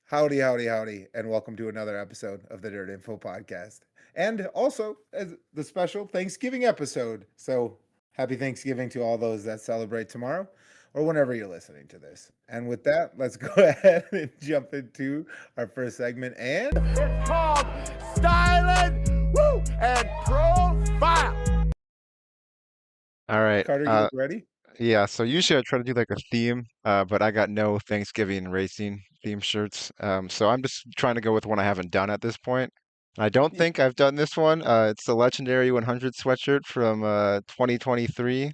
Howdy, howdy, howdy, and welcome to another episode of the Dirt Info Podcast. And also, as the special Thanksgiving episode. So, happy Thanksgiving to all those that celebrate tomorrow or whenever you're listening to this. And with that, let's go ahead and jump into our first segment. And It's called Stylin and Profile. All right. Carter, you look ready? Yeah, so usually I try to do like a theme, but I got no Thanksgiving racing theme shirts. So I'm just trying to go with one I haven't done at this point. I don't think I've done this one. It's the legendary 100 sweatshirt from 2023,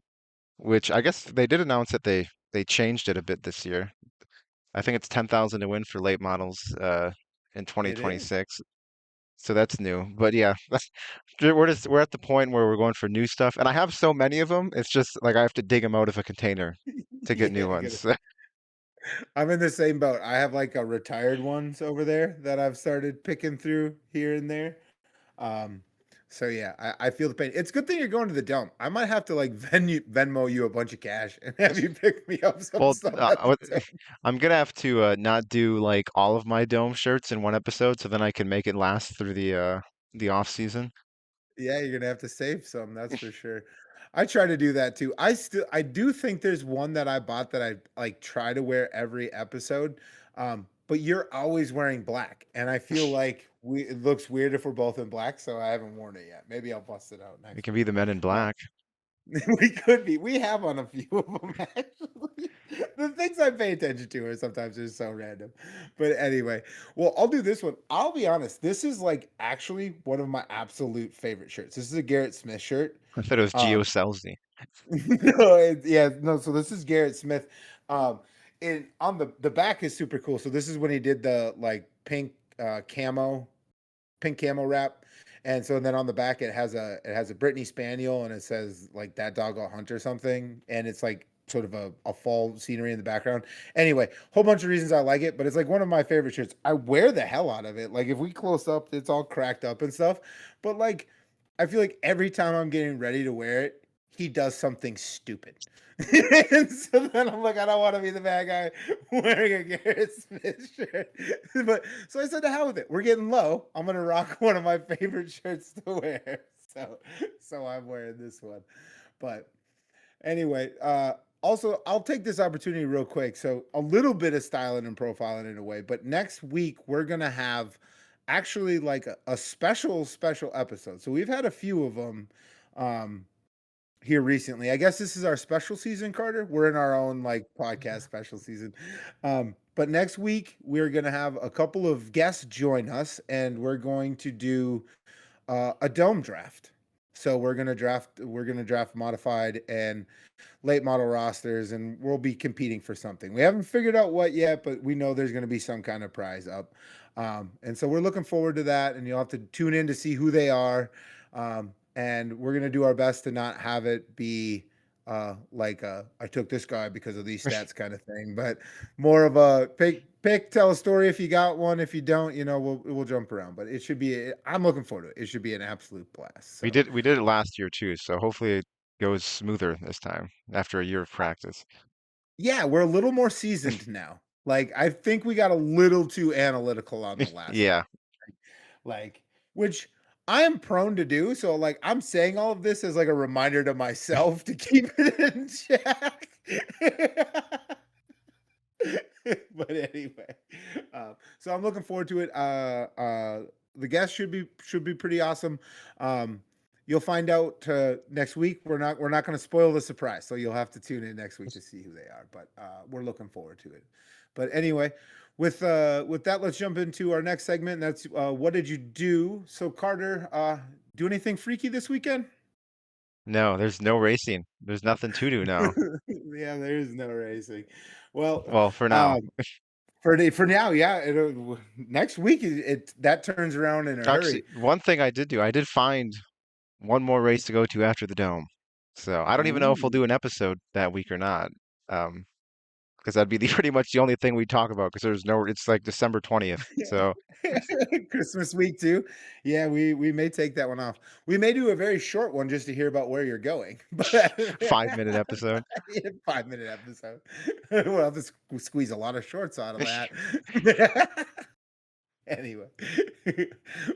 which I guess they did announce that they changed it a bit this year. I think it's 10,000 to win for late models in It is. 2026. So that's new. But yeah, we're at the point where we're going for new stuff, and I have so many of them. It's just like I have to dig them out of a container to get Yeah, new ones. I'm in the same boat. I have like a retired ones over there that I've started picking through here and there. Um, so yeah, I feel the pain. It's a good thing you're going to the dome. I might have to like Venmo you a bunch of cash and have you pick me up some Well, stuff at the dome. I'm gonna have to not do like all of my dome shirts in one episode, so then I can make it last through the off season. Yeah, you're gonna have to save some, that's for sure. I try to do that too. I do think there's one that I bought that I like try to wear every episode. But you're always wearing black, and I feel like we it looks weird if we're both in black, so I haven't worn it yet. Maybe I'll bust it out We next can be week. the Men in Uh, Black. We could be. We have on a few of them actually. The things I pay attention to are sometimes just so random. But anyway, well, I'll do this one. I'll be honest. This is like actually one of my absolute favorite shirts. This is a Garrett Smith shirt. I thought it was Gio Um, Selzy. no, yeah, no. So this is Garrett Smith. Um, and on the back is super cool. So this is when he did the like camo pink camo wrap. And so then on the back it has a Brittany Spaniel and it says like that dog will hunt or something. And it's like sort of a fall scenery in the background. Anyway, whole bunch of reasons I like it, but it's like one of my favorite shirts. I wear the hell out of it. Like if we close up, it's all cracked up and stuff. But like I feel like every time I'm getting ready to wear it, he does something stupid. And so then I'm like, I don't want to be the bad guy wearing a Garrett Smith shirt. But so I said to hell with it. We're getting low. I'm gonna rock one of my favorite shirts to wear. So I'm wearing this one. But anyway, also I'll take this opportunity real quick. So a little bit of styling and profiling in a way, but next week we're gonna have actually like a special episode. So we've had a few of them. Here recently. I guess this is our special season, Carter. We're in our own like podcast special season. But next week we're gonna have a couple of guests join us, and we're going to do a dome draft. So we're gonna draft modified and late model rosters, and we'll be competing for something. We haven't figured out what yet, but we know there's gonna be some kind of prize up. And so we're looking forward to that, and you'll have to tune in to see who they are. And we're gonna do our best to not have it be like I took this guy because of these stats kind of thing, but more of a tell a story if you got one. If you don't, we'll jump around. But it should be. I'm looking forward to it. It should be an absolute blast. So We did it last year too, so hopefully it goes smoother this time after a year of practice. yeah, we're a little more seasoned now. Like I think we got a little too analytical on the last one. Yeah, Like which I am prone to do. So like I'm saying all of this as like a reminder to myself to keep it in check. But anyway, so I'm looking forward to it. The guest should be pretty awesome. You'll find out next week. We're not going to spoil the surprise, so you'll have to tune in next week to see who they are. But we're looking forward to it. But anyway, with that, let's jump into our next segment. And that's what did you do? So Carter, do anything freaky this weekend? no, there's no racing. There's nothing to do now. Yeah, there is no racing. Well, Well, for now. um, for now, yeah. Next week that turns around in a Actually, hurry. one thing I did do, I did find one more race to go to after the Dome. So I don't even know if we'll Ooh. do an episode that week or not. Because that'd be pretty much the only thing we talk about because there's no, it's like December 20th. So Christmas week too. Yeah, we may take that one off. We may do a very short one just to hear about where you're going. But 5 minute episode. yeah, 5-minute episode. We'll have to squeeze a lot of shorts out of that. Anyway,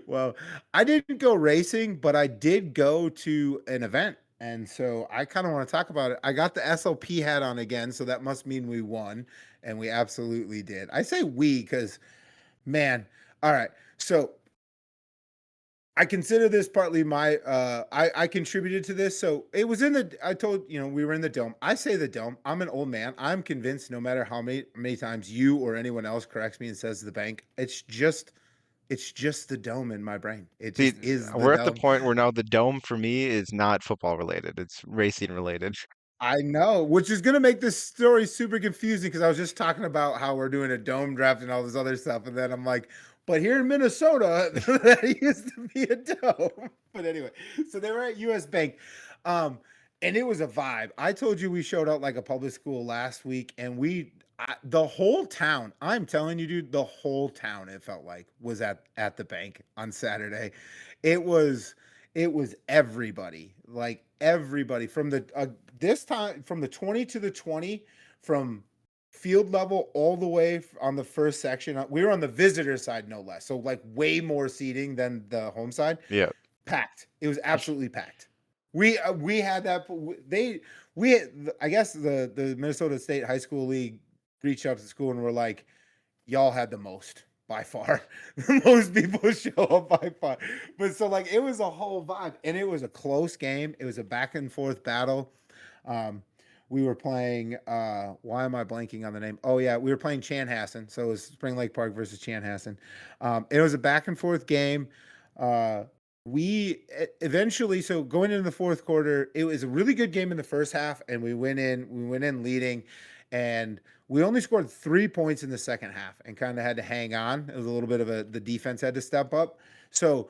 well, I didn't go racing, but I did go to an event. And so I kind of want to talk about it. I got the SLP hat on again, so that must mean we won. And we absolutely did. I say we because, man, all right. So I consider this partly my I contributed to this. So it was in the I told we were in the dome. I say the dome. I'm an old man. I'm convinced no matter how many times you or anyone else corrects me and says the bank, it's just the dome in my brain. It See, just is the we're at the dome. point where now the dome for me is not football related. It's racing related. I know, which is going to make this story super confusing because I was just talking about how we're doing a dome draft and all this other stuff. And then I'm like, but here in Minnesota, that used to be a dome. But anyway, so they were at US Bank. And it was a vibe. I told you we showed out like a public school last week, and the whole town, I'm telling you, dude, the whole town, it felt like, was at the bank on Saturday. It was everybody, like everybody from this time from the 20 to the 20, from field level all the way on the first section. We were on the visitor side, no less. So like way more seating than the home side. Yeah. Packed. It was absolutely packed. We had that. I guess the Minnesota State High School League reached out to the school and were like, y'all had the most by far. Most people show up by far. But so like it was a whole vibe, and it was a close game. It was a back and forth battle. We were playing why am I blanking on the name? Oh yeah, we were playing Chanhassen. So it was Spring Lake Park versus Chanhassen. It was a back and forth game. We eventually, so going into the fourth quarter, it was a really good game in the first half, and we went in leading, and we only scored 3 points in the second half and kind of had to hang on. It was a little bit of the defense had to step up. So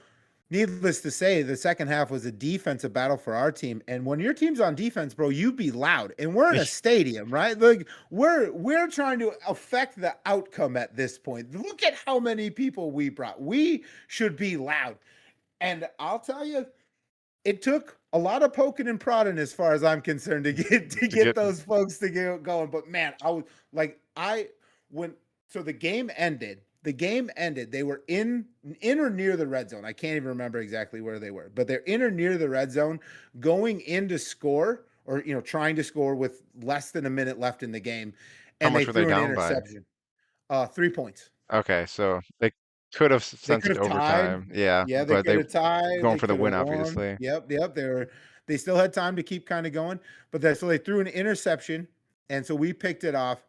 needless to say, the second half was a defensive battle for our team. And when your team's on defense, bro, you be loud. And we're in a stadium, right? Like we're trying to affect the outcome at this point. Look at how many people we brought. We should be loud. And I'll tell you, it took a lot of poking and prodding, as far as I'm concerned, to get those folks to get going. But man, so the game ended. The game ended. They were in or near the red zone. I can't even remember exactly where they were, but they're in or near the red zone, going in to score, or trying to score with less than a minute left in the game. How And much they were they threw an down by? interception. 3 points. Okay, so they could have They sent could it to have tied. overtime. Yeah, Yeah, they but could they have tied. going They for the could have win, won. obviously. Yep. They still had time to keep kind of going, but so they threw an interception, and so we picked it off.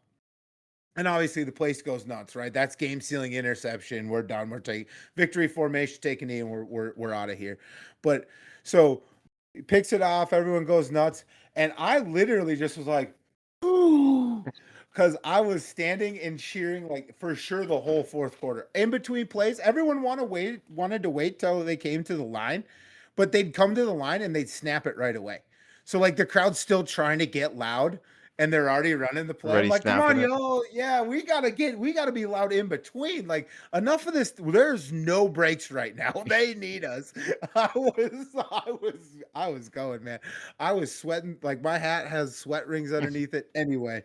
And obviously the place goes nuts, right? That's game sealing interception. We're done. We're taking victory formation, taking it, and we're out of here. But so he picks it off. Everyone goes nuts, and I literally just was like, ooh, because I was standing and cheering like for sure the whole fourth quarter. In between plays, everyone wanted to wait till they came to the line, but they'd come to the line and they'd snap it right away. So like the crowd's still trying to get loud, and they're already running the play. I'm Already like, come snapping on, it. y'all. Yeah, we gotta be loud in between. Like, enough of this. There's no breaks right now. They need us. I was going, man. I was sweating. Like, my hat has sweat rings underneath it. Anyway,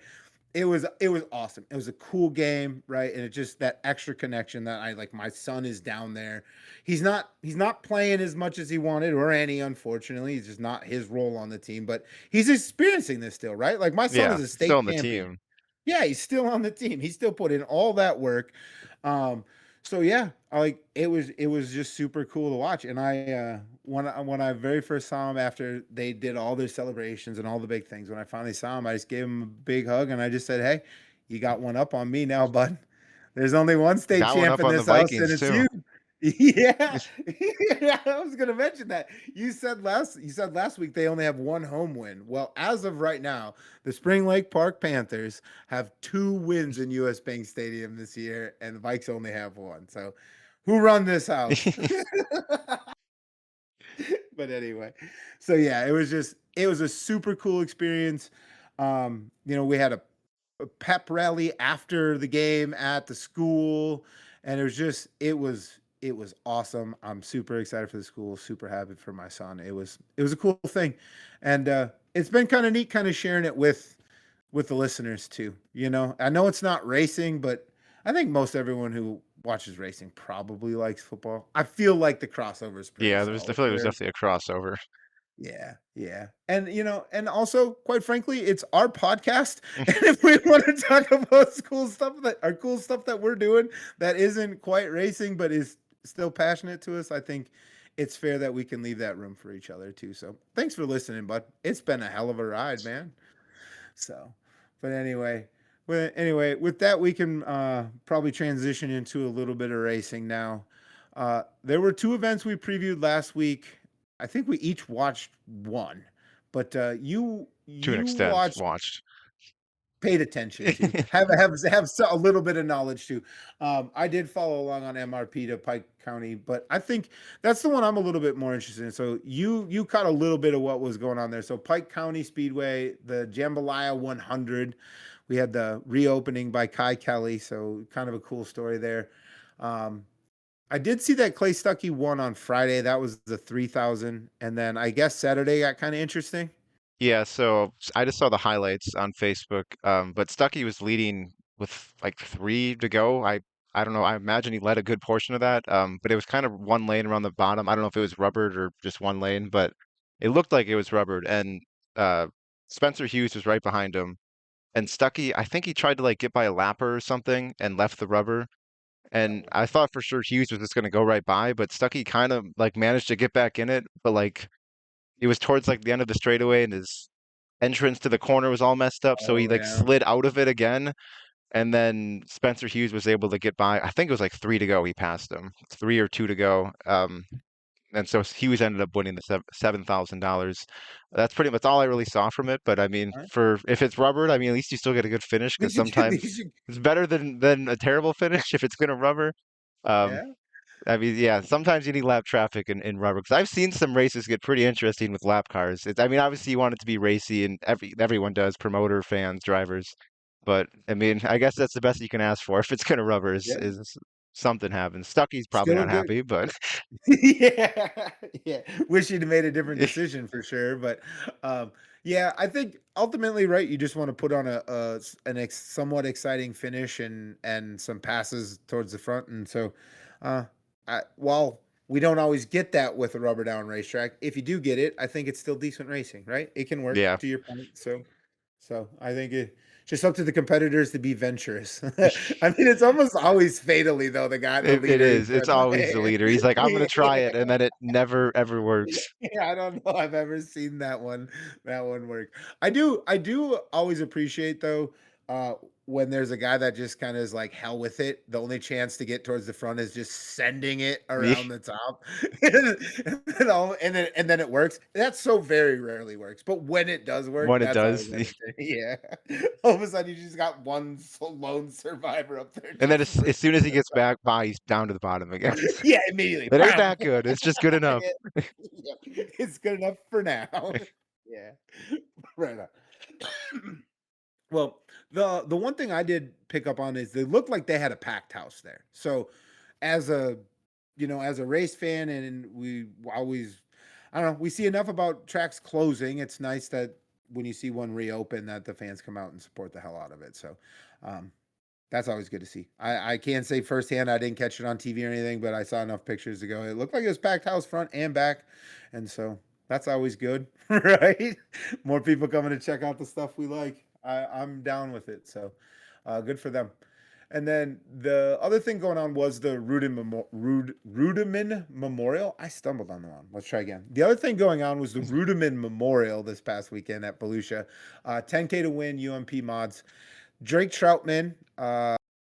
it was awesome. It was a cool game, right? And it just that extra connection that I like. My son is down there. He's not playing as much as he wanted, or any, unfortunately. He's just not his role on the team, but he's experiencing this still, right? Like, my son Yeah, is a still state on the champion. team. Yeah, he's still on the team. He still put in all that work. So yeah, it was just super cool to watch. And when I very first saw him after they did all their celebrations and all the big things, when I finally saw him, I just gave him a big hug and I just said, "Hey, you got one up on me now, bud. There's only one state Got one champ up in on the this house, and Vikings it's too. you." Yeah. Yeah, I was gonna mention that. You said last week they only have one home win. Well, as of right now, the Spring Lake Park Panthers have 2 wins in US Bank Stadium this year, and the Vikes only have one. So who run this house? But anyway, so yeah, it was a super cool experience. We had a pep rally after the game at the school, and it was awesome. I'm super excited for the school, super happy for my son. It was a cool thing, and it's been kind of neat, kind of sharing it with the listeners too. I know it's not racing, but I think most everyone who watches racing probably likes football. I feel like the crossover is pretty Yeah, I solid feel like there's there. definitely a crossover. Yeah, yeah. And and also, quite frankly, it's our podcast. And if we want to talk about cool stuff that we're doing that isn't quite racing but is still passionate to us, I think it's fair that we can leave that room for each other too. So thanks for listening, bud. It's been a hell of a ride, man. So, but anyway, with that, we can probably transition into a little bit of racing now. There were two events we previewed last week. I think we each watched one, but To an you extent, watched, watched. paid attention to, a little bit of knowledge to. I did follow along on MRP to Pike County, but I think that's the one I'm a little bit more interested in. So you caught a little bit of what was going on there. So Pike County Speedway, the Jambalaya 100, we had the reopening by Kelley, so kind of a cool story there. Um, I did see that Clay Stuckey won on Friday. That was the 3,000, and then I guess Saturday got kind of interesting. Yeah, so I just saw the highlights on Facebook, but Stuckey was leading with like 3 to go. I don't know. I imagine he led a good portion of that, but it was kind of one lane around the bottom. I don't know if it was rubbered or just one lane, but it looked like it was rubbered. And uh, Spencer Hughes was right behind him. And Stuckey, I think he tried to like get by a lapper or something and left the rubber. And I thought for sure Hughes was just going to go right by, but Stuckey kind of like managed to get back in it, but like it was towards like the end of the straightaway and his entrance to the corner was all messed up, so he Oh like yeah. slid out of it again, and then Spencer Hughes was able to get by. I think it was like 3 to go. He passed him, 3 or 2 to go. And so Hughes ended up winning the $7,000. That's pretty much all I really saw from it. But I mean, All right. for if it's rubbered, I mean, at least you still get a good finish because sometimes it's better than a terrible finish if it's gonna rubber. Um, Yeah. I mean, yeah, sometimes you need lap traffic in rubber because I've seen some races get pretty interesting with lap cars. I mean, obviously you want it to be racy, and everyone does, promoter, fans, drivers. But I mean, I guess that's the best you can ask for if it's gonna rubber Yeah. is something happens. Stucky's probably Still a not good. happy, but Yeah, yeah. Wish you'd have made a different decision for sure, but yeah, I think ultimately, right, you just want to put on somewhat exciting finish and some passes towards the front, and so uh, while we don't always get that with a rubber down racetrack, if you do get it, I think it's still decent racing, right? It can work yeah, to your point, so I think it's just up to the competitors to be venturous. I mean, it's almost always fatally though the it leader who's is. It's trying to. always the leader. He's like, I'm gonna try it, and then it never ever works. Yeah, I don't know. I've ever seen that one work. I do always appreciate though, uh, when there's a guy that just kind of is like hell with it. The only chance to get towards the front is just sending it around the top, and then it works. That so very rarely works, but when it does work, When it that's always does, entertaining. Yeah, all of a sudden you just got one lone survivor up there and then just as freaking soon as he pissed gets off. back by, he's down to the bottom again. Yeah, immediately. It ain't Bam. that good. It's just good enough. Yeah, it's good enough for now. Yeah, right on. Well, the one thing I did pick up on is they looked like they had a packed house there. So, as a as a race fan, and we always, I don't know, we see enough about tracks closing. It's nice that when you see one reopen, that the fans come out and support the hell out of it. So, um, that's always good to see. I can't say firsthand I didn't catch it on TV or anything, but I saw enough pictures to go. It looked like it was packed house front and back, and so that's always good, right? More people coming to check out the stuff we like. I'm down with it, so good for them. And then the other thing going on was the Reutimann Memorial. I stumbled on the one. Let's try again. The other thing going on was the Reutimann Memorial this past weekend at Volusia. 10K to win, UMP mods. Drake Troutman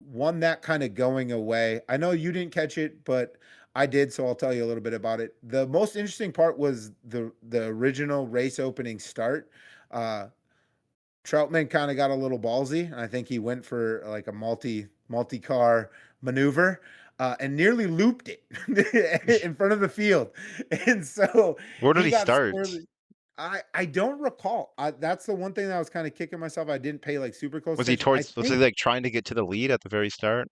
won that kind of going away. I know you didn't catch it, but I did, so I'll tell you a little bit about it. The most interesting part was the original race opening start. Uh, Troutman kind of got a little ballsy, and I think he went for like a multi car maneuver. And nearly looped it in front of the field, and so Where did he he got start? squirrely. I don't recall. That's the one thing that I was kind of kicking myself. I didn't pay like super close attention. Was he like trying to get to the lead at the very start?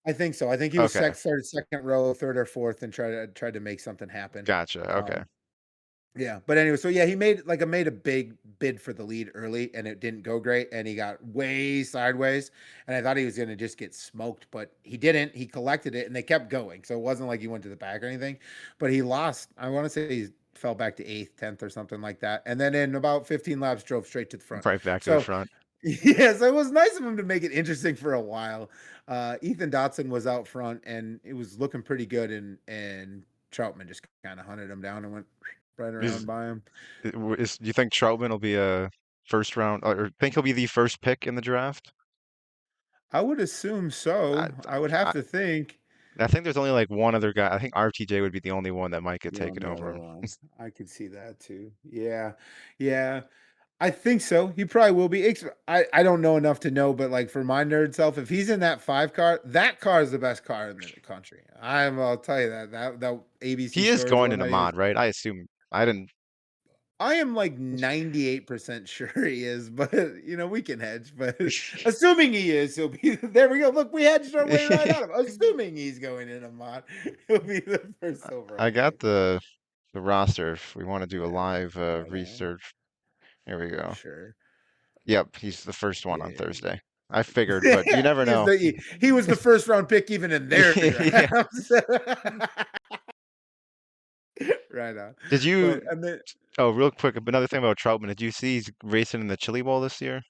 I think so. I think he was Okay, started second row, third or fourth, and tried to make something happen. gotcha. Okay. Um, Yeah, but anyway, so yeah, he made a big bid for the lead early, and it didn't go great, and he got way sideways, and I thought he was gonna just get smoked, but he didn't. He collected it, and they kept going, so it wasn't like he went to the back or anything, but he lost. I want to say he fell back to eighth, 10th, or something like that, and then in about 15 laps, drove straight to the front. Right back to the So front. yeah, so it was nice of him to make it interesting for a while. Ethan Dotson was out front, and it was looking pretty good, and Troutman just kind of hunted him down and went right Is, around by him. do you think Troutman will be a first round, or think he'll be the first pick in the draft? I would assume I, so. I would have I, to think. I think there's only like one other guy. I think RTJ would be the only one that might get The taken only over other him. one. I could see that too. Yeah. Yeah. I think so. He probably will be. I don't know enough to know, but like for my nerd self, if he's in that 5 car, that car is the best car in the country. I'll tell you that ABC He is story, the going one into that he was. mod, right? I assume. I didn't. I am like 98% sure he is, but we can hedge. But assuming he is, he'll be there. We go. Look, we hedged our way right out of him. Assuming he's going in a mod, he'll be the first I overall got pick. the roster. If we want to do a Yeah, live right on research, here we for go. sure. Yep, he's the first one on Yeah, Thursday. I figured, but you never he's know. he was the first round pick even in their Yeah. drafts. Right on. Did you? But and then Oh, real quick, another thing about Troutman. Did you see he's racing in the Chili Bowl this year?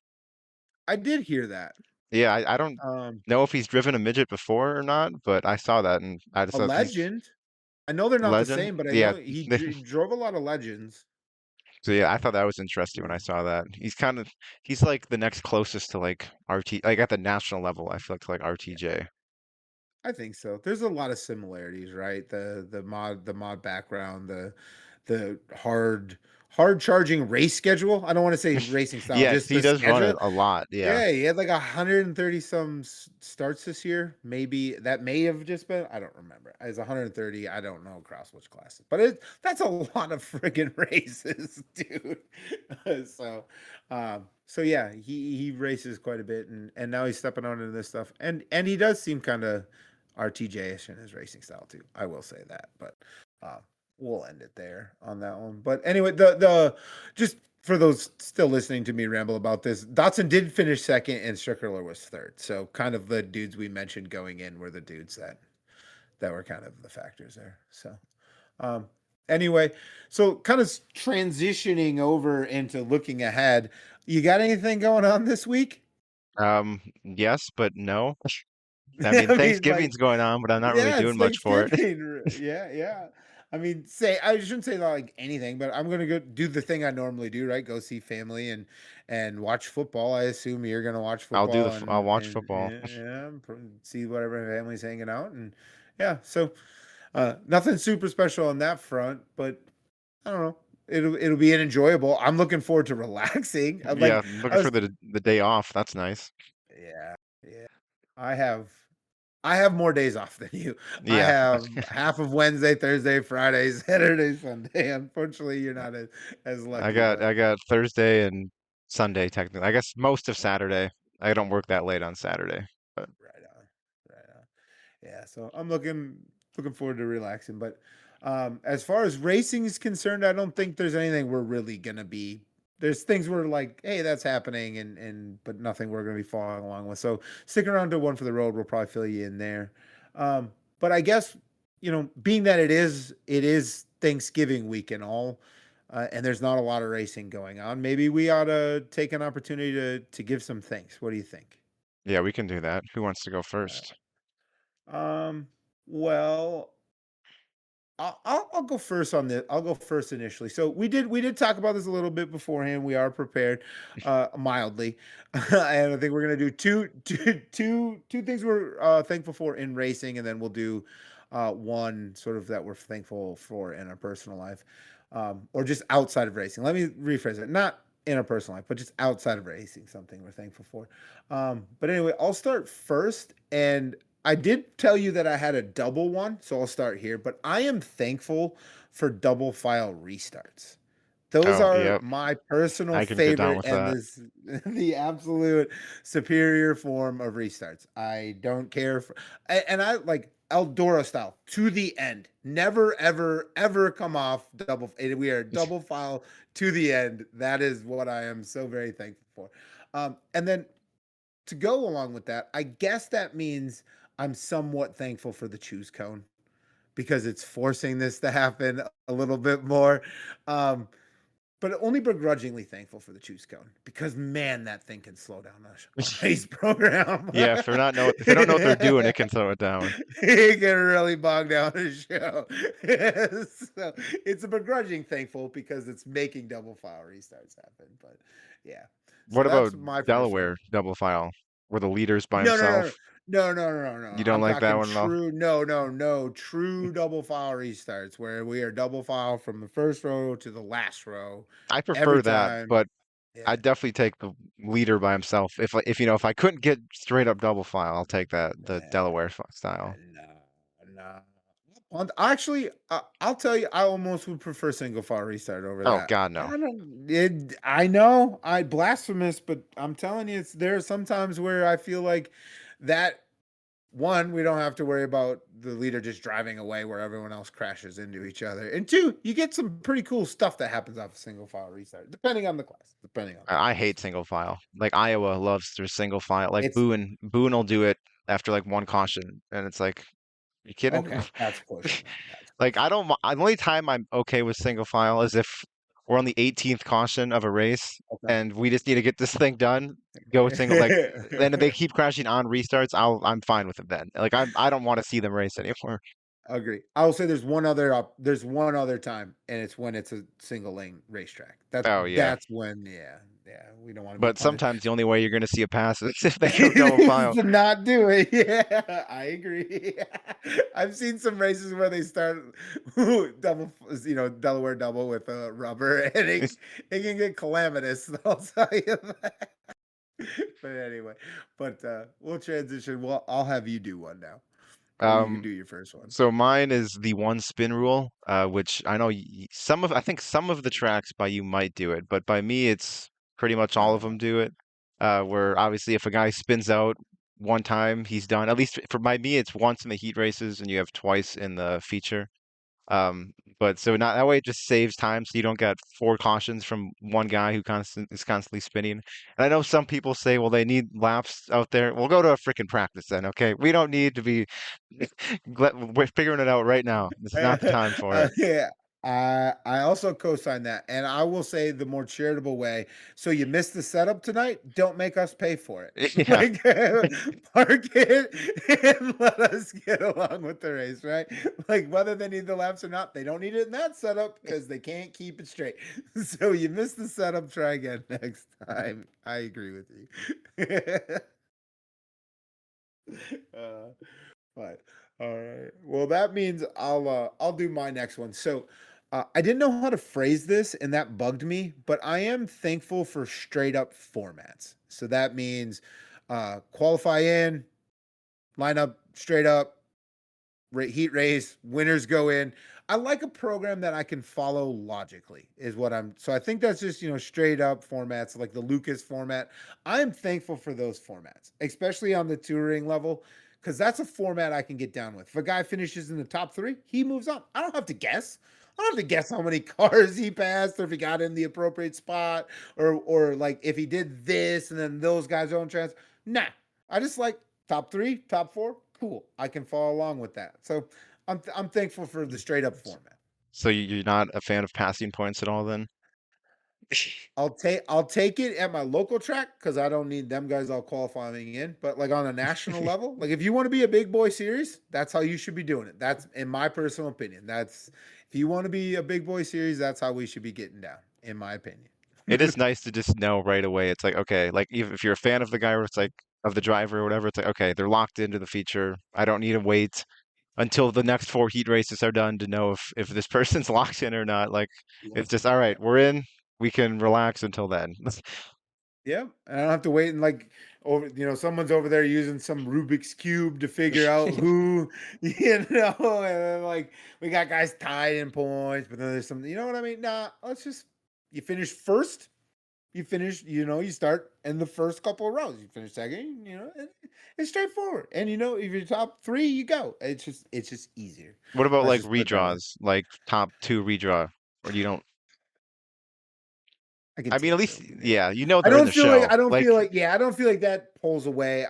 I did hear that. Yeah, I don't Um, know if he's driven a midget before or not, but I saw that and I just a thought he's legend. I know they're not the legend. same, but I Yeah, know he drove a lot of legends. so yeah, I thought that was interesting when Yeah. I saw that. He's like the next closest to like RT, like at the national level. I feel like RTJ. I think so. There's a lot of similarities, right? The mod background, the hard charging race schedule. I don't want to say racing style, Yes, just he the does run it schedule. a lot. Yeah. Yeah, he had like 130 some starts this year. Maybe that may have just been. I don't remember. It's 130. I don't know across which classes, but that's a lot of friggin' races, dude. So yeah, he races quite a bit, and now he's stepping on into this stuff, and he does seem kind of RTJ-ish in his racing style too. I will say that, but uh, we'll end it there on that one. But anyway, the just for those still listening to me ramble about this, Dotson did finish second and Strickler was third. So kind of the dudes we mentioned going in were the dudes that were kind of the factors there. So um anyway, so kind of transitioning over into looking ahead, you got anything going on this week? Yes, but no. I mean, I mean, like, Thanksgiving's going on, but I'm not really yeah, it's doing much for it. Thanksgiving. Yeah, yeah. I mean, say I shouldn't say like anything, but I'm gonna go do the thing I normally do, right? Go see family and watch football. I assume you're gonna watch football I'll and watch and football. yeah, yeah, see whatever family's hanging out and yeah. So nothing super special on that front, but I don't know. It'll be an enjoyable. I'm looking forward to relaxing. I'm Yeah, like I'm I looking for was the day off. That's nice. yeah, yeah. I have I have more days off than you. I Yeah. have half of Wednesday, Thursday, Friday, Saturday, Sunday. Unfortunately, you're not as lucky, but I got Thursday and Sunday technically. I guess most of Saturday. I don't work that late on Saturday. But right on, right on. Yeah, so I'm looking forward to relaxing. But as far as racing is concerned, I don't think there's anything we're really gonna be. There's things we're like, hey, that's happening, and but nothing we're gonna be following along with. So stick around to one for the road. We'll probably fill you in there. But I guess being that it is Thanksgiving week and all, and there's not a lot of racing going on, maybe we ought to take an opportunity to give some thanks. What do you think? yeah, we can do that. Who wants to go first? Well, I'll go first on this. I'll go first initially. So we did talk about this a little bit beforehand. We are prepared, mildly, and I think we're gonna do two things we're thankful for in racing, and then we'll do one sort of that we're thankful for in our personal life, or just outside of racing. Let me rephrase it: not in our personal life, but just outside of racing, something we're thankful for. But anyway, I'll start first, and I did tell you that I had a double one, so I'll start here. But I am thankful for double file restarts. Those Oh, are yep. my personal I can get down favorite, with and that. this the absolute superior form of restarts. I don't care for, and I like Eldora style to the end. Never, ever, ever come off double. We are double file to the end. That is what I am so very thankful for. And then to go along with that, I guess that means I'm somewhat thankful for the choose cone because it's forcing this to happen a little bit more. But only begrudgingly thankful for the choose cone because man, that thing can slow down a race program. Yeah, if they don't know what they're doing, it can throw it down. It can really bog down a show. So it's a begrudging thankful because it's making double file restarts happen. But yeah, so What about that's my first one. Delaware double file, where the leader's by No, no, himself? no, no, no, no, no, no. You don't I'm like that talking one at all? true. No, no, no. True double file restarts where we are double file from the first row to the last row I every prefer that, time. but Yeah. I'd definitely take the leader by himself. If I couldn't get straight up double file, I'll take the Delaware style. No, no. Actually, I'll tell you, I almost would prefer single file restart over Oh that. God, no. I know, I blasphemous, but I'm telling you, there are some times where I feel like that one, we don't have to worry about the leader just driving away where everyone else crashes into each other. And two, you get some pretty cool stuff that happens off a single file restart, depending on the class. Depending on the I class. hate single file. Like Iowa loves their single file. Like It's Boone will do it after like one caution, and it's like, you kidding? okay. That's pushing it. That's Like I pushing don't. The only time I'm okay with single file is if we're on the 18th caution of a race it. and we just need to get this thing done. Go single. Like then if they Okay. keep crashing on restarts, I'm fine with it then. Like I don't want to see them race anymore. Agree. I will say there's one other time, and it's when it's a single lane racetrack. Oh yeah. That's when we don't want to be But punished. sometimes the only way you're going to see a pass is if they go double Is file. to not do it. Yeah, I agree. I've seen some races where they start double, Delaware double with a rubber, and it can get calamitous. I'll tell you that. But anyway, we'll transition. Well, I'll have you do one now, or you can Um, do your first one. So mine is the one spin rule, which I know I think some of the tracks by you might do it, but by me it's pretty much all of them do it. Where obviously if a guy spins out one time, he's done. At least for by me, it's once in the heat races and you have twice in the feature. But so not that way it just saves time, so you don't get four cautions from one guy who is constantly spinning. And I know some people say, well, they need laps out there. We'll go to a freaking practice then, okay? We don't need to be we're figuring it out right now. This is not the time for it. Yeah, I also co-sign that, and I will say the more charitable way. So you missed the setup tonight. Don't make us pay for it. Yeah, Like park it and let us get along with the race, right? Like whether they need the laps or not, they don't need it in that setup because they can't keep it straight. So you missed the setup. Try again next time. I agree with you. uh, but all right. Well, that means I'll do my next one. So I didn't know how to phrase this, and that bugged me. But I am thankful for straight up formats. So that means qualify in, line up straight up, heat race, winners go in. I like a program that I can follow logically, is what I'm. So I think that's just, straight up formats like the Lucas format. I'm thankful for those formats, especially on the touring level, because that's a format I can get down with. If a guy finishes in the top three, he moves on. I don't have to guess. I don't have to guess how many cars he passed or if he got in the appropriate spot or like if he did this and then those guys don't trans. Nah, I just like top three, top four. Cool. I can follow along with that. So I'm thankful for the straight up format. so you're not a fan of passing points at all then? I'll take it at my local track because I don't need them guys all qualifying in. But like on a national level, like if you want to be a big boy series, that's how you should be doing it. That's in my personal opinion. That's if you want to be a big boy series, that's how we should be getting down, in my opinion. It is nice to just know right away. It's like, okay, like if you're a fan of the guy or it's like of the driver or whatever, it's like, okay, they're locked into the feature. I don't need to wait until the next four heat races are done to know if this person's locked in or not. Like Yeah. it's just all right, we're in. We can relax until then. Yeah, and I don't have to wait and like someone's over there using some Rubik's cube to figure out who, and then like we got guys tied in points, but then there's some, you know what I mean? Nah, you finish first, You finish, you start in the first couple of rows. You finish second, it's straightforward. And if you're top three, you go. It's just easier. What about Let's like just put it that way. redraws, like top two redraw, or you don't? I can I mean, at take least, those. Yeah. yeah, you know I they're in don't the feel like show. I don't Like, feel like yeah, I don't feel like that pulls away.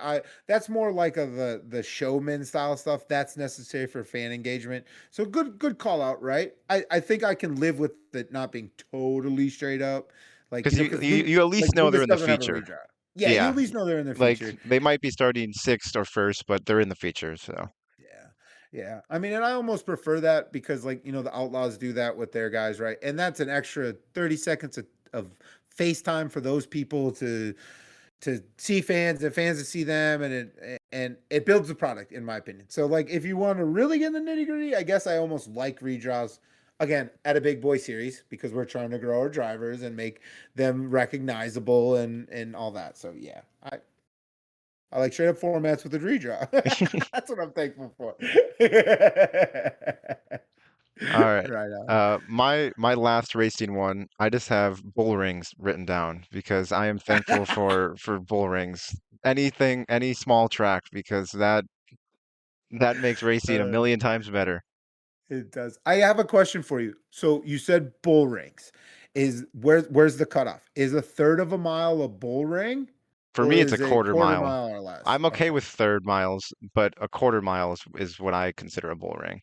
That's more like the showman style stuff. That's necessary for fan engagement. So good call out, right? I think I can live with it not being totally straight up. Like, because because you at least know they're Lucas in the doesn't have a feature. redraw. Yeah, you at Yeah, least know they're in their like feature. they might be starting sixth or first, but they're in the feature. So Yeah. Yeah. I mean, and I almost prefer that because, like, the Outlaws do that with their guys, right? And that's an extra 30 seconds of FaceTime for those people to see fans and fans to see them, and it builds the product, in my opinion. So, like, if you want to really get in the nitty-gritty, I guess I almost like redraws again at a big boy series because we're trying to grow our drivers and make them recognizable and all that. So yeah, I like straight up formats with a redraw. That's what I'm thankful for. all right. Right on. My last racing one, I just have bull rings written down because I am thankful for bull rings. Anything, any small track, because that makes racing a Uh, million times better. it does. I have a question for you. So you said bull rings. Where's the cutoff? Is a third of a mile a bull ring, For or me, it's a is it quarter quarter mile. mile or less? I'm okay Okay, with third miles, but a quarter mile is what I consider a bull ring.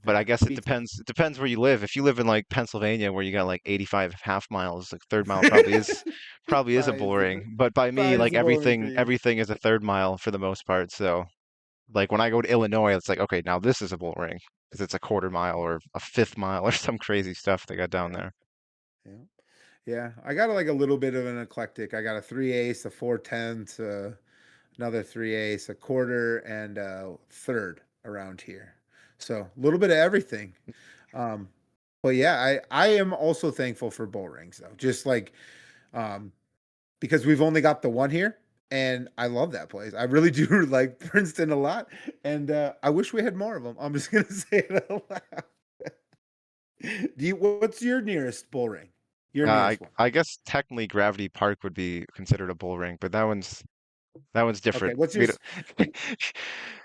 But I fair. guess it Me too. depends. It depends where you live. If you live in like Pennsylvania, where you got like 85 half miles, like third mile probably is a Probably bull is a, ring. But by me, probably is like a bull ring for you. everything is a third mile for the most part. So like when I go to Illinois, it's like, okay, now this is a bull ring because it's a quarter mile or a fifth mile or some crazy stuff they got down Yeah, there. yeah. Yeah, I got like a little bit of an eclectic. I got a 3/8, a 4/10, another 3/8, a quarter, and a third around here. So a little bit of everything. Um, but yeah, I am also thankful for bull rings though. Just like um, because we've only got the one here, and I love that place. I really do like Princeton a lot, and I wish we had more of them. I'm just gonna say it out loud. What's your nearest bull ring? Your nearest one. I guess technically Gravity Park would be considered a bull ring, but that one's Okay, different. what's your We don't,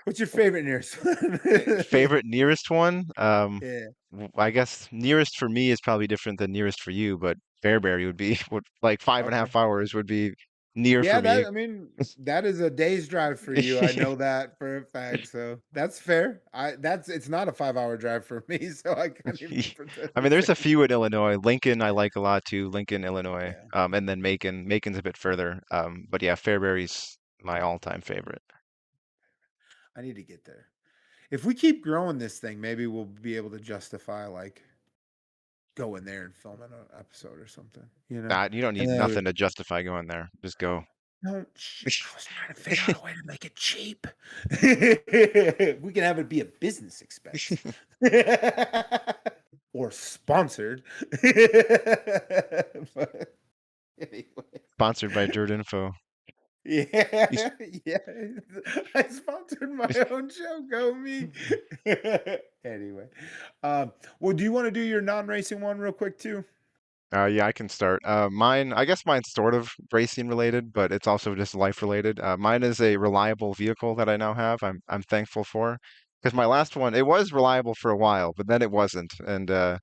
what's your favorite nearest one? favorite nearest one? Yeah. I guess nearest for me is probably different than nearest for you, but Fairbury would be would like five and a Okay. half hours would be near for Yeah, me. I mean, that is a day's drive for you. I know that for a fact. So that's fair. It's not a 5 hour drive for me, so I can't even pretend I to mean, there's say a few in Illinois. Lincoln, I like a lot too. Lincoln, Illinois. yeah. And then Macon. Macon's a bit further. But yeah, Fairbury's my all-time favorite. I need to get there. If we keep growing this thing, maybe we'll be able to justify like going there and filming an episode or something, You don't And need then nothing to justify going there. Just go. I was trying to figure out a way to make it cheap. We can have it be a business expense. Or sponsored. But anyway. Sponsored by Dirt Info. Yeah, You yeah. I sponsored my own show. Go me. Anyway. Well, do you want to do your non-racing one real quick too? Yeah, I can start. I guess mine's sort of racing related, but it's also just life related. Mine is a reliable vehicle that I now have. I'm thankful for because my last one, it was reliable for a while, but then it wasn't, and it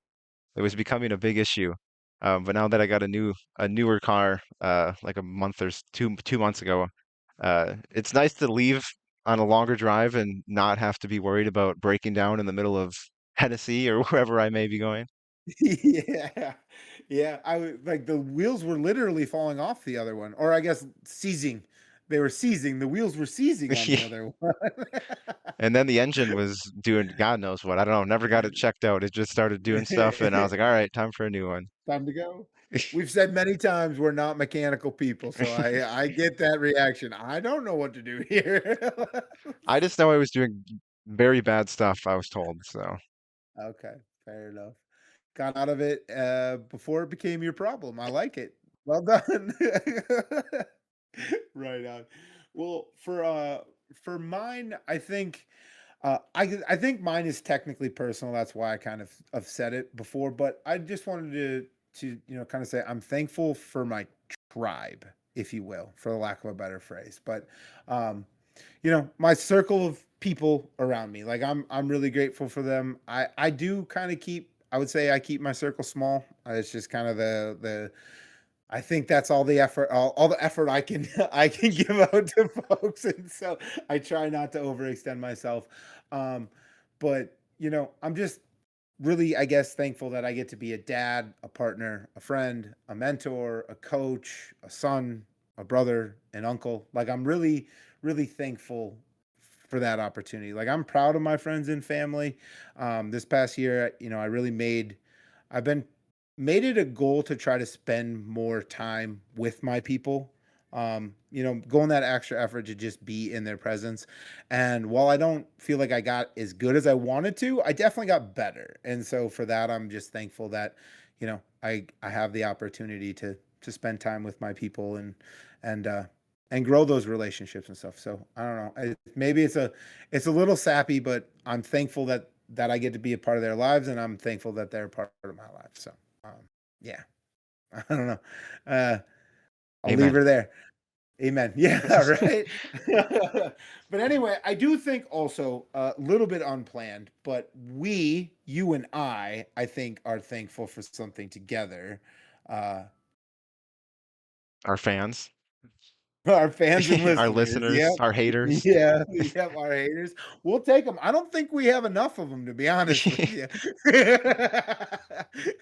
was becoming a big issue. But now that I got a newer car, like a month or 2 months ago, it's nice to leave on a longer drive and not have to be worried about breaking down in the middle of Tennessee or wherever I may be going. Yeah. Yeah. Like the wheels were literally falling off the other one, or I guess seizing. They were seizing. The wheels were seizing on the other one. And then the engine was doing God knows what. I don't know. Never got it checked out. It just started doing stuff, and I was like, all right, time for a new one. Time to go. We've said many times we're not mechanical people, so I get that reaction. I don't know what to do here. I just know I was doing very bad stuff, I was told. So Okay, fair enough. Got out of it before it became your problem. I like it. Well done. Right on. Well, for mine, I think I think mine is technically personal. That's why I kind of have said it before. But I just wanted to to kind of say I'm thankful for my tribe, if you will, for the lack of a better phrase. But my circle of people around me, like I'm really grateful for them. I do kind of keep, I would say I keep my circle small. It's just kind of the I think that's all the effort, all the effort I can I can give out to folks, and so I try not to overextend myself. Um, but I'm just really, I guess, thankful that I get to be a dad, a partner, a friend, a mentor, a coach, a son, a brother, an uncle. Like I'm really, really thankful for that opportunity. Like I'm proud of my friends and family. This past year, I really I've been made it a goal to try to spend more time with my people. Going that extra effort to just be in their presence. And while I don't feel like I got as good as I wanted to, I definitely got better. And so for that, I'm just thankful that, I have the opportunity to spend time with my people and and grow those relationships and stuff. So I don't know. Maybe it's a little sappy, but I'm thankful that I get to be a part of their lives, and I'm thankful that they're a part of my life. So yeah, I don't know. I'll leave Amen. her there. Amen. Yeah, right. But anyway, I do think also a little bit unplanned, but you and I think are thankful for something together. Uh, Our fans, our fans and our listeners. listeners, Yep. our haters. Yeah. Yep. Our haters. We'll take them. I don't think we have enough of them, to be honest with you.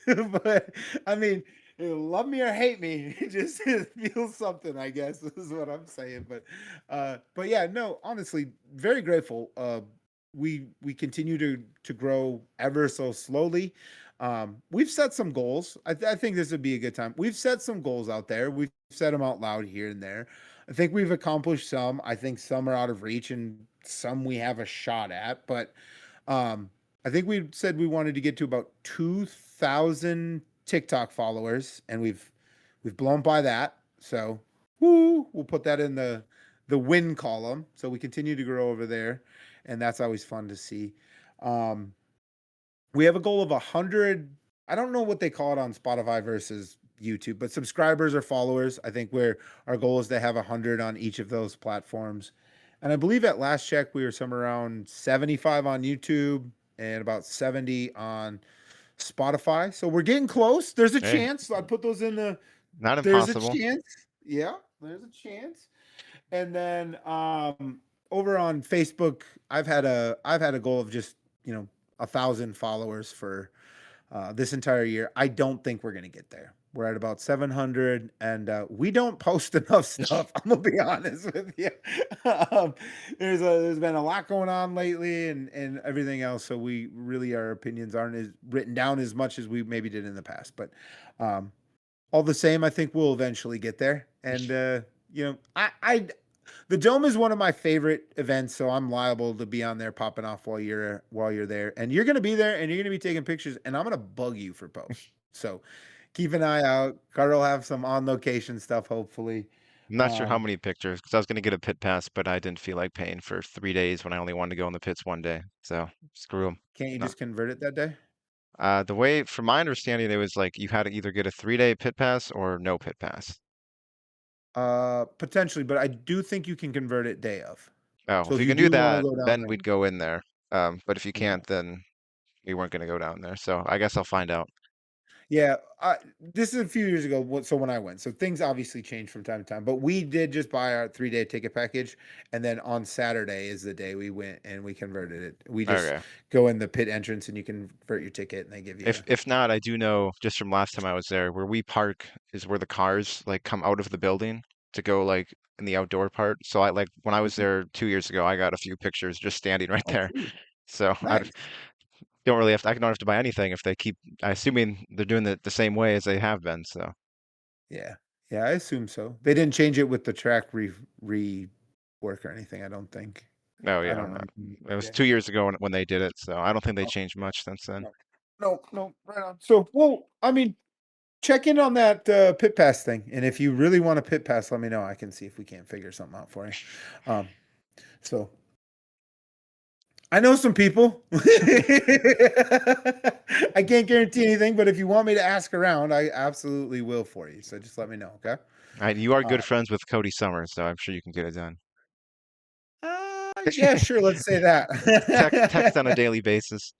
But I mean, love me or hate me, just feel something, I guess, is what I'm saying. But yeah, no, honestly, very grateful. We continue to grow ever so slowly. We've set some goals. I think this would be a good time. We've set some goals out there. We've set them out loud here and there. I think we've accomplished some. I think some are out of reach and some we have a shot at. But I think we said we wanted to get to about 2,000 TikTok followers, and we've blown by that. So woo, we'll put that in the win column. So we continue to grow over there, and that's always fun to see. Um, we have a goal of 100. I don't know what they call it on Spotify versus YouTube, but subscribers or followers. I think our goal is to have 100 on each of those platforms. And I believe at last check we were somewhere around 75 on YouTube and about 70 on Spotify. So we're getting close. There's a Hey, chance. I'd put those in the not there's a impossible. chance. Yeah, there's a chance. And then over on Facebook, I've had a goal of just, 1,000 followers for this entire year. I don't think we're gonna get there. We're at about 700, and we don't post enough stuff. I'm gonna be honest with you. um, there's been a lot going on lately, and everything else. So we really our opinions aren't as written down as much as we maybe did in the past. But um, all the same, I think we'll eventually get there. And I the dome is one of my favorite events, so I'm liable to be on there popping off while you're there. And you're gonna be there and you're gonna be taking pictures, and I'm gonna bug you for posts. So keep an eye out. Carter will have some on location stuff, hopefully. I'm not sure how Um, many pictures, because I was going to get a pit pass, but I didn't feel like paying for 3 days when I only wanted to go in the pits one day. So screw them. can't you No. just convert it that day? The way, from my understanding, it was like you had to either get a 3 day pit pass or no pit pass. Potentially, but I do think you can convert it day of. Oh, So if if you you can do do want to that, go down then there, we'd go in there. But if you yeah. can't, then we weren't going to go down there. So I guess I'll find out. Yeah, this is a few years ago. So when I went, so things obviously change from time to time. But we did just buy our 3-day ticket package, and then on Saturday is the day we went and we converted it. We just Okay. go in the pit entrance and you convert your ticket, and they give you. If not, I do know just from last time I was there, where we park is where the cars like come out of the building to go like in the outdoor part. So I like when I was Mhm. there 2 years ago, I got a few pictures just standing right Oh, there. sweet, So nice. don't really have to, I don't have to buy anything if they keep, I assuming they're doing it the same way as they have been. So, Yeah, yeah, I assume so. They didn't change it with the track rework or anything. I don't think. oh I yeah, don't no, know. it was Yeah. 2 years ago when they did it. So I don't think they Oh, changed much since then. no, no, no, right on. So, well, I mean, check in on that pit pass thing, and if you really want a pit pass, let me know. I can see if we can't figure something out for you. Um, so I know some people. I can't guarantee anything, but if you want me to ask around, I absolutely will for you. So just let me know, okay? You are Uh, good friends with Cody Summers, so I'm sure you can get it done. yeah, sure. Let's say Text on a that. daily basis.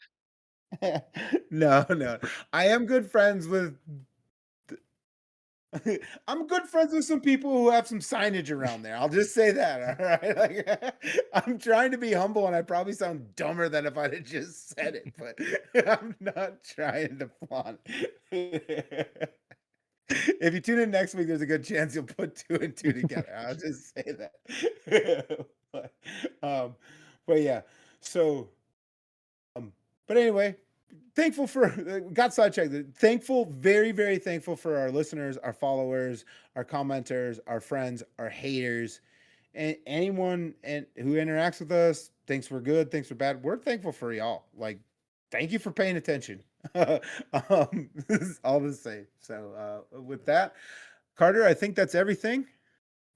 No, no. I am good friends with I'm good friends with some people who have some signage around there. I'll just say that. All right. Like, I'm trying to be humble and I probably sound dumber than if I'd have just said it, but I'm not trying to flaunt. If you tune in next week, there's a good chance you'll put two and two together. I'll just say that. but, um, but yeah. So but anyway, thankful for got sidetracked. Thankful, very, very thankful for our listeners, our followers, our commenters, our friends, our haters, and anyone and who interacts with us, thinks we're good, thinks we're bad. We're thankful for y'all. Like, thank you for paying attention. This is all the same. So with that, Carter, I think that's everything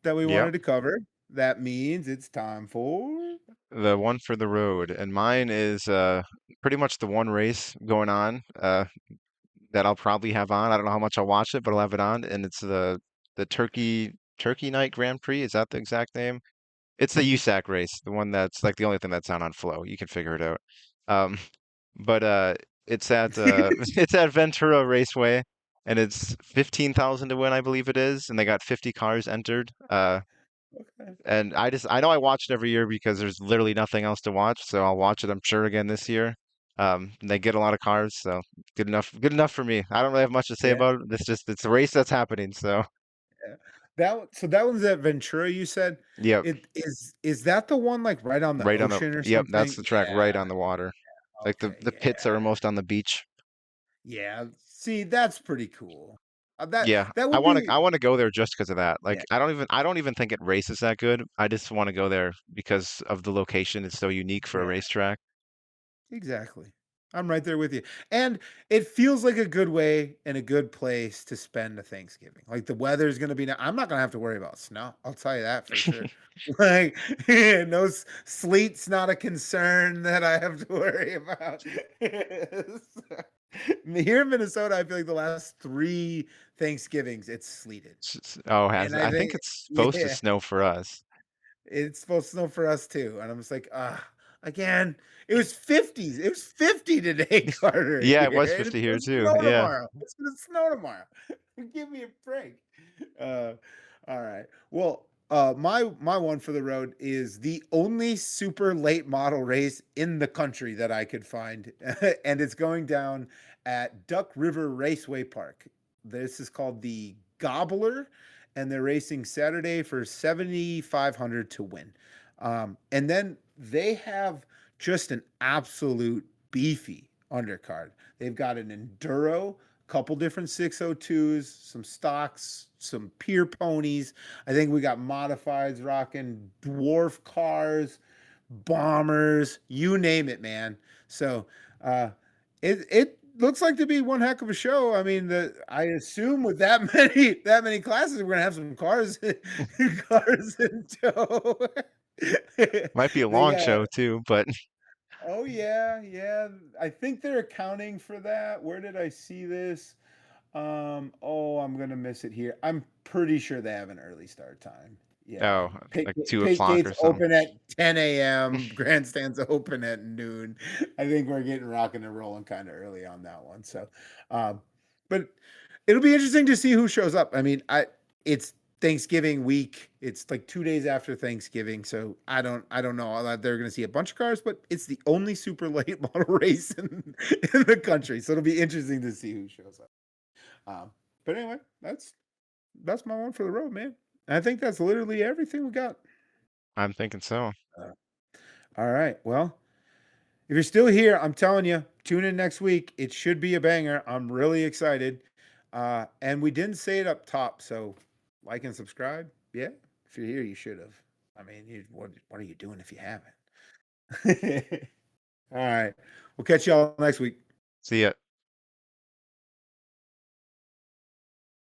that we Yep. wanted to cover. That means it's time for The one for the road. And mine is pretty much the one race going on that I'll probably have on. I don't know how much I'll watch it, but I'll have it on. And it's the Turkey Night Grand Prix. Is that the exact name? It's the USAC race, the one that's like the only thing that's on Flow. You can figure it out. Um, but it's at it's at Ventura Raceway, and it's 15,000 to win, I believe it is, and they got 50 cars entered. okay. And I know I watch it every year because there's literally nothing else to watch, so I'll watch it, I'm sure, again this year. And they get a lot of cars, so good enough for me. I don't really have much to say Yeah. about it. It's a race that's happening, so Yeah. So that one's at Ventura, you said? yep, Is that the one, like, right on the right on the ocean or yep, that's something? the track Yeah, right on the water. Like okay, the pits are almost on the beach. yeah. See, that's pretty cool. That Yeah, that would be I want to go there just because of that. Like yeah, I don't even think it races that good. I just want to go there because of the location. It's so unique for a yeah. racetrack. Exactly. I'm right there with you. And it feels like a good way and a good place to spend a Thanksgiving. Like the weather's going to be, I'm not going to have to worry about snow. I'll tell you that for sure. Like, no sleet's not a concern that I have to worry about. Here in Minnesota, I feel like the last three Thanksgivings, it's sleeted. Oh, And I I think think, it's supposed to yeah. snow for us. It's supposed to snow for us too. And I'm just like, again, it was 50s. It was 50 today, Carter, Yeah, it here. was And it's 50 here gonna too. snow Yeah. tomorrow. It's gonna snow tomorrow. Give me a break. Uh, all right. Well, my one for the road is the only super late model race in the country that I could find. And it's going down at Duck River Raceway Park. This is called the Gobbler, and they're racing Saturday for 7,500 to win. And then they have just an absolute beefy undercard. They've got an enduro, couple different 602s, some stocks, some pier ponies. I think we got modifieds rocking dwarf cars, bombers, you name it, man. So it looks like to be one heck of a show. I mean, I assume with that many classes, we're gonna have some cars cars in tow. Might be a They long got show too, but oh yeah, yeah. I think they're accounting for that. Where did I see this? Oh, I'm gonna miss it here. I'm pretty sure they have an early start time. Yeah. oh, like two Pit o'clock gates or something. open at 10 a.m. Grandstands open at noon. I think we're getting rocking and rolling kind of early on that one. So, um, but it'll be interesting to see who shows up. I mean, it's Thanksgiving week. It's like 2 days after Thanksgiving, so I don't know that they're going to see a bunch of cars, but it's the only super late model race in the country, so it'll be interesting to see who shows up. But anyway, that's my one for the road, man. And I think that's literally everything we got. I'm thinking so. Uh, all right. Well, if you're still here, I'm telling you, tune in next week. It should be a banger. I'm really excited. And we didn't say it up top, so like and subscribe. Yeah, if you're here, you should have. I mean, what are you doing if you haven't? All right. We'll catch y'all next week. See ya.